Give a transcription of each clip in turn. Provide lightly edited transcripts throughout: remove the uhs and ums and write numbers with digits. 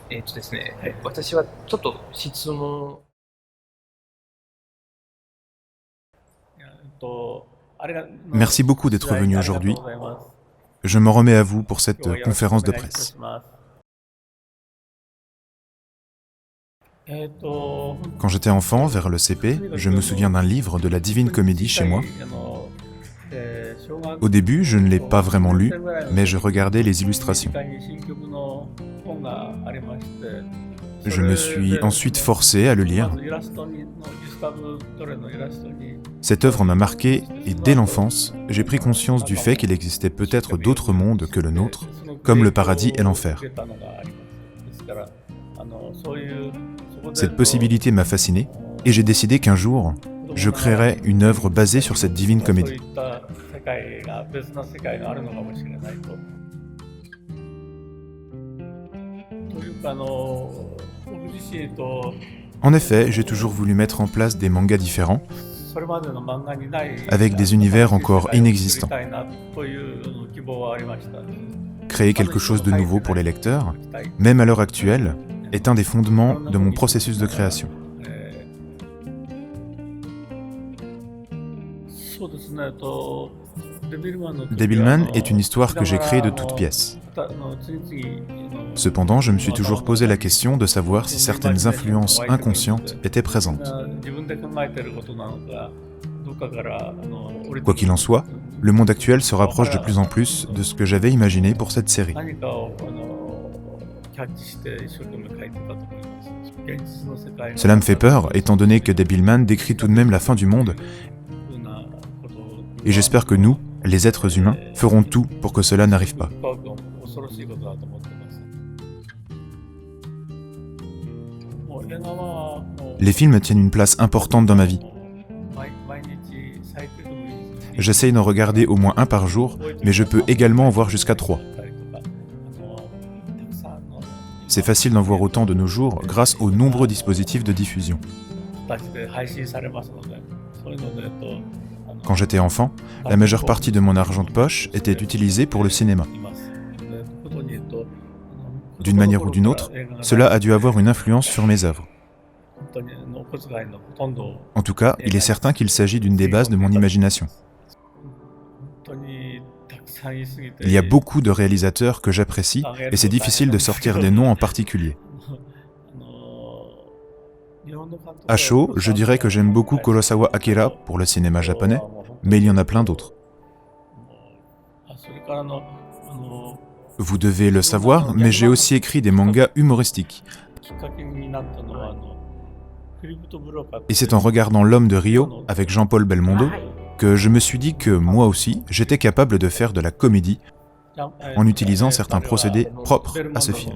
ですね、私はちょっと質問Merci beaucoup d'être venu aujourd'hui. Je me remets à vous pour cette conférence de presse. Quand j'étais enfant, vers le CP, je me souviens d'un livre de la Divine Comédie chez moi. Au début, je ne l'ai pas vraiment lu, mais je regardais les illustrations. Je me suis ensuite forcé à le lire. Cette œuvre m'a marqué et dès l'enfance, j'ai pris conscience du fait qu'il existait peut-être d'autres mondes que le nôtre, comme le paradis et l'enfer. Cette possibilité m'a fasciné et j'ai décidé qu'un jour, je créerais une œuvre basée sur cette divine comédie. En effet, j'ai toujours voulu mettre en place des mangas différents, avec des univers encore inexistants. Créer quelque chose de nouveau pour les lecteurs, même à l'heure actuelle, est un des fondements de mon processus de création. Devilman est une histoire que j'ai créée de toutes pièces. Cependant, je me suis toujours posé la question de savoir si certaines influences inconscientes étaient présentes. Quoi qu'il en soit, le monde actuel se rapproche de plus en plus de ce que j'avais imaginé pour cette série. Cela me fait peur, étant donné que Devilman décrit tout de même la fin du monde, et j'espère que nous, les êtres humains, ferons tout pour que cela n'arrive pas. Les films tiennent une place importante dans ma vie. J'essaye d'en regarder au moins un par jour, mais je peux également en voir jusqu'à 3. C'est facile d'en voir autant de nos jours grâce aux nombreux dispositifs de diffusion. Quand j'étais enfant, la majeure partie de mon argent de poche était utilisée pour le cinéma. D'une manière ou d'une autre, cela a dû avoir une influence sur mes œuvres. En tout cas, il est certain qu'il s'agit d'une des bases de mon imagination. Il y a beaucoup de réalisateurs que j'apprécie et c'est difficile de sortir des noms en particulier. À chaud, je dirais que j'aime beaucoup Kurosawa Akira pour le cinéma japonais, mais il y en a plein d'autres. Vous devez le savoir, mais j'ai aussi écrit des mangas humoristiques. Et c'est en regardant L'Homme de Rio, avec Jean-Paul Belmondo, que je me suis dit que moi aussi, j'étais capable de faire de la comédie en utilisant certains procédés propres à ce film.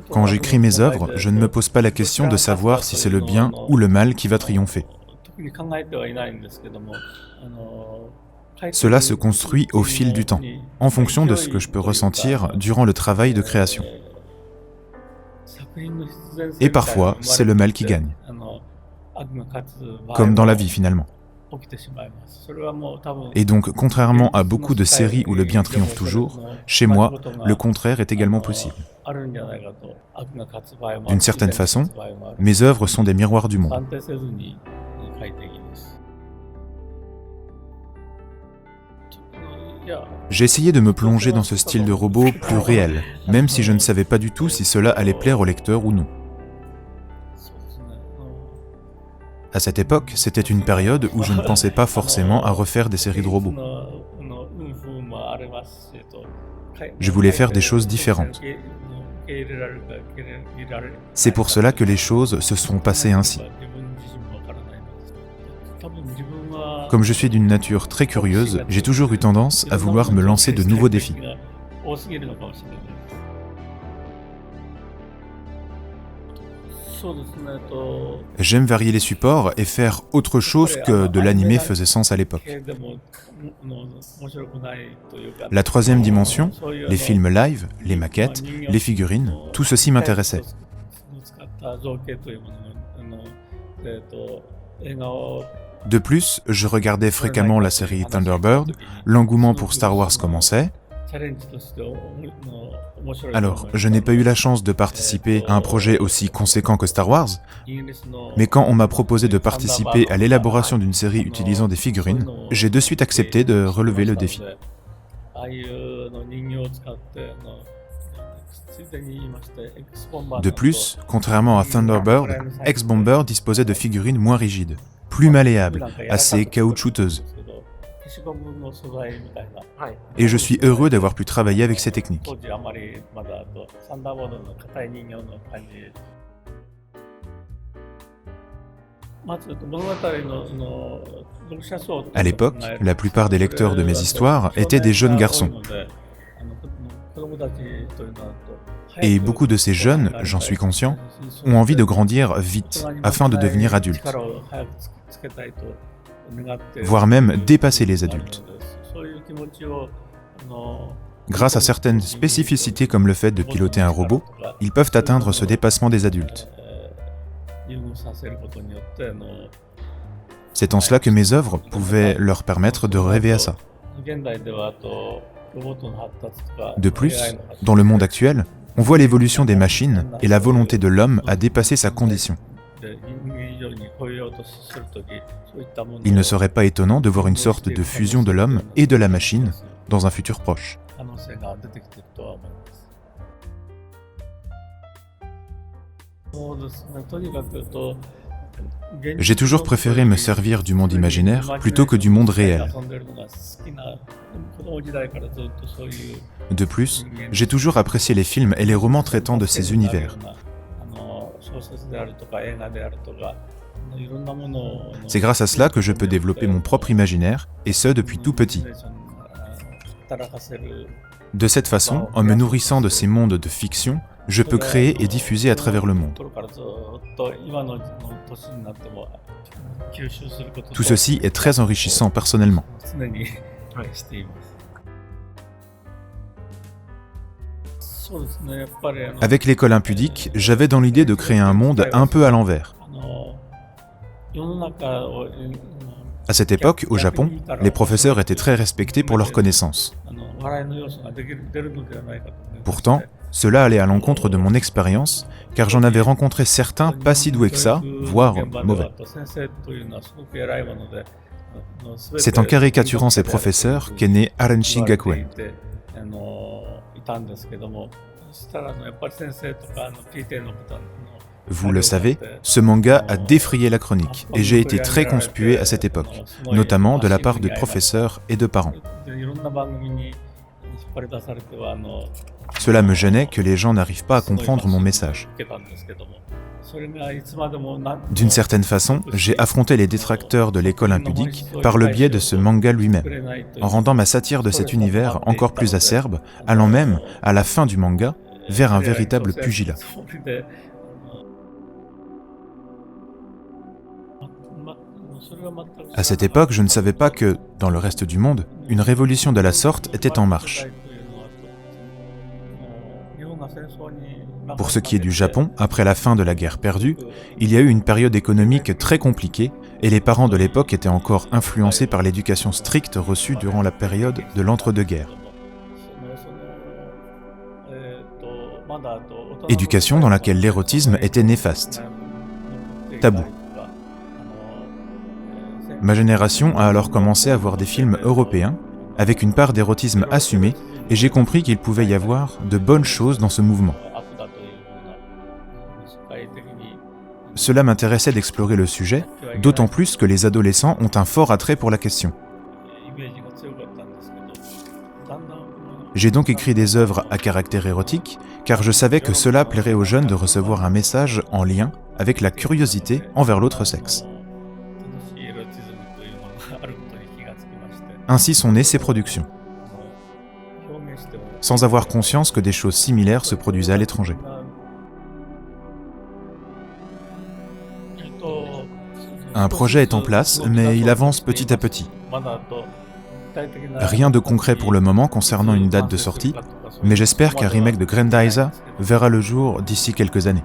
Quand j'écris mes œuvres, je ne me pose pas la question de savoir si c'est le bien ou le mal qui va triompher. Cela se construit au fil du temps, en fonction de ce que je peux ressentir durant le travail de création. Et parfois, c'est le mal qui gagne. Comme dans la vie finalement. Et donc, contrairement à beaucoup de séries où le bien triomphe toujours, chez moi, le contraire est également possible. D'une certaine façon, mes œuvres sont des miroirs du monde. J'ai essayé de me plonger dans ce style de robot plus réel, même si je ne savais pas du tout si cela allait plaire au lecteur ou non. À cette époque, c'était une période où je ne pensais pas forcément à refaire des séries de robots. Je voulais faire des choses différentes. C'est pour cela que les choses se sont passées ainsi. Comme je suis d'une nature très curieuse, j'ai toujours eu tendance à vouloir me lancer de nouveaux défis. J'aime varier les supports et faire autre chose que de l'anime faisait sens à l'époque. La troisième dimension, les films live, les maquettes, les figurines, tout ceci m'intéressait. De plus, je regardais fréquemment la série Thunderbird, l'engouement pour Star Wars commençait. Alors, je n'ai pas eu la chance de participer à un projet aussi conséquent que Star Wars, mais quand on m'a proposé de participer à l'élaboration d'une série utilisant des figurines, j'ai de suite accepté de relever le défi. De plus, contrairement à Thunderbird, X-Bomber disposait de figurines moins rigides, plus malléables, assez caoutchouteuses. Et je suis heureux d'avoir pu travailler avec ces techniques. À l'époque, la plupart des lecteurs de mes histoires étaient des jeunes garçons. Et beaucoup de ces jeunes, j'en suis conscient, ont envie de grandir vite afin de devenir adultes, voire même dépasser les adultes. Grâce à certaines spécificités comme le fait de piloter un robot, ils peuvent atteindre ce dépassement des adultes. C'est en cela que mes œuvres pouvaient leur permettre de rêver à ça. De plus, dans le monde actuel, on voit l'évolution des machines et la volonté de l'homme à dépasser sa condition. Il ne serait pas étonnant de voir une sorte de fusion de l'homme et de la machine dans un futur proche. J'ai toujours préféré me servir du monde imaginaire plutôt que du monde réel. De plus, j'ai toujours apprécié les films et les romans traitant de ces univers. C'est grâce à cela que je peux développer mon propre imaginaire, et ce depuis tout petit. De cette façon, en me nourrissant de ces mondes de fiction, je peux créer et diffuser à travers le monde. Tout ceci est très enrichissant personnellement. Avec l'école impudique, j'avais dans l'idée de créer un monde un peu à l'envers. À cette époque, au Japon, les professeurs étaient très respectés pour leurs connaissances. Pourtant, cela allait à l'encontre de mon expérience, car j'en avais rencontré certains pas si doués que ça, voire mauvais. C'est en caricaturant ces professeurs qu'est né Arenshi Gakuen. Vous le savez, ce manga a défrayé la chronique, et j'ai été très conspué à cette époque, notamment de la part de professeurs et de parents. Cela me gênait que les gens n'arrivent pas à comprendre mon message. D'une certaine façon, j'ai affronté les détracteurs de l'école impudique par le biais de ce manga lui-même, en rendant ma satire de cet univers encore plus acerbe, allant même, à la fin du manga, vers un véritable pugilat. À cette époque, je ne savais pas que, dans le reste du monde, une révolution de la sorte était en marche. Pour ce qui est du Japon, après la fin de la guerre perdue, il y a eu une période économique très compliquée et les parents de l'époque étaient encore influencés par l'éducation stricte reçue durant la période de l'entre-deux-guerres. Éducation dans laquelle l'érotisme était néfaste, tabou. Ma génération a alors commencé à voir des films européens avec une part d'érotisme assumée et j'ai compris qu'il pouvait y avoir de bonnes choses dans ce mouvement. Cela m'intéressait d'explorer le sujet, d'autant plus que les adolescents ont un fort attrait pour la question. J'ai donc écrit des œuvres à caractère érotique, car je savais que cela plairait aux jeunes de recevoir un message en lien avec la curiosité envers l'autre sexe. Ainsi sont nées ces productions, sans avoir conscience que des choses similaires se produisaient à l'étranger. Un projet est en place, mais il avance petit à petit. Rien de concret pour le moment concernant une date de sortie, mais j'espère qu'un remake de Grendaisa verra le jour d'ici quelques années.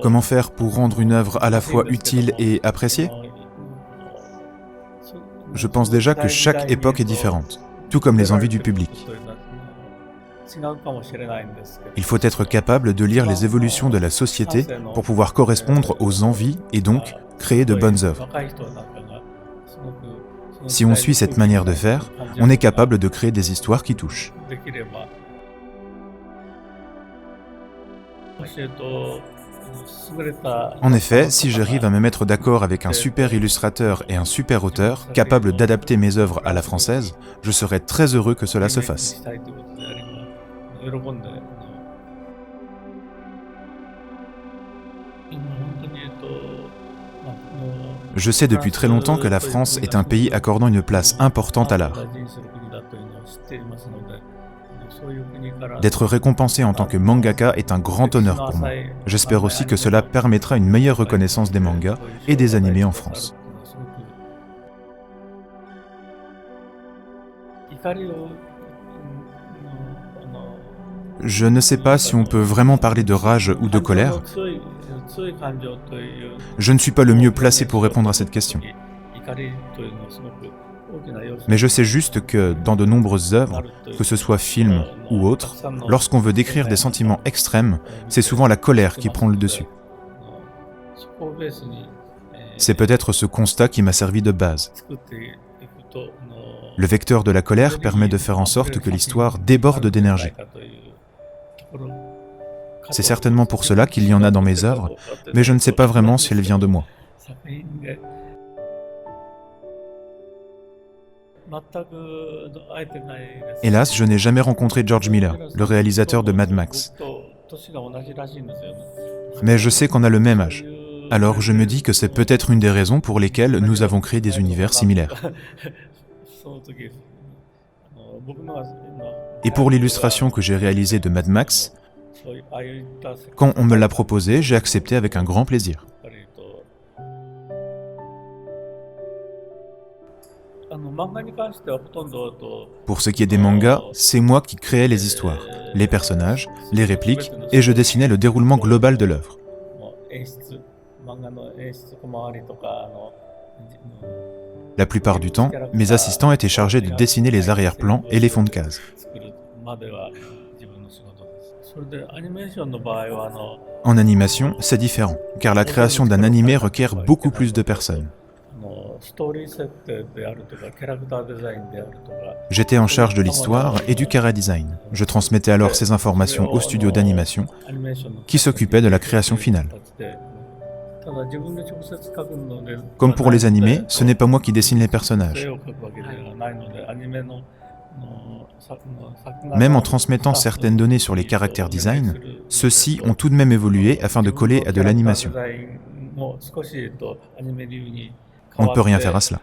Comment faire pour rendre une œuvre à la fois utile et appréciée? Je pense déjà que chaque époque est différente, tout comme les envies du public. Il faut être capable de lire les évolutions de la société pour pouvoir correspondre aux envies et donc créer de bonnes œuvres. Si on suit cette manière de faire, on est capable de créer des histoires qui touchent. En effet, si j'arrive à me mettre d'accord avec un super illustrateur et un super auteur, capable d'adapter mes œuvres à la française, je serai très heureux que cela se fasse. Je sais depuis très longtemps que la France est un pays accordant une place importante à l'art. D'être récompensé en tant que mangaka est un grand honneur pour moi. J'espère aussi que cela permettra une meilleure reconnaissance des mangas et des animés en France. Je ne sais pas si on peut vraiment parler de rage ou de colère. Je ne suis pas le mieux placé pour répondre à cette question. Mais je sais juste que dans de nombreuses œuvres, que ce soit film ou autre, lorsqu'on veut décrire des sentiments extrêmes, c'est souvent la colère qui prend le dessus. C'est peut-être ce constat qui m'a servi de base. Le vecteur de la colère permet de faire en sorte que l'histoire déborde d'énergie. C'est certainement pour cela qu'il y en a dans mes œuvres, mais je ne sais pas vraiment si elle vient de moi. Hélas, je n'ai jamais rencontré George Miller, le réalisateur de Mad Max. Mais je sais qu'on a le même âge. Alors je me dis que c'est peut-être une des raisons pour lesquelles nous avons créé des univers similaires. Et pour l'illustration que j'ai réalisée de Mad Max, quand on me l'a proposé, j'ai accepté avec un grand plaisir. Pour ce qui est des mangas, c'est moi qui créais les histoires, les personnages, les répliques, et je dessinais le déroulement global de l'œuvre. La plupart du temps, mes assistants étaient chargés de dessiner les arrière-plans et les fonds de case. En animation, c'est différent, car la création d'un animé requiert beaucoup plus de personnes. J'étais en charge de l'histoire et du chara-design. Je transmettais alors ces informations au studio d'animation, qui s'occupait de la création finale. Comme pour les animés, ce n'est pas moi qui dessine les personnages. Même en transmettant certaines données sur les caractères design, ceux-ci ont tout de même évolué afin de coller à de l'animation. On ne peut rien faire à cela.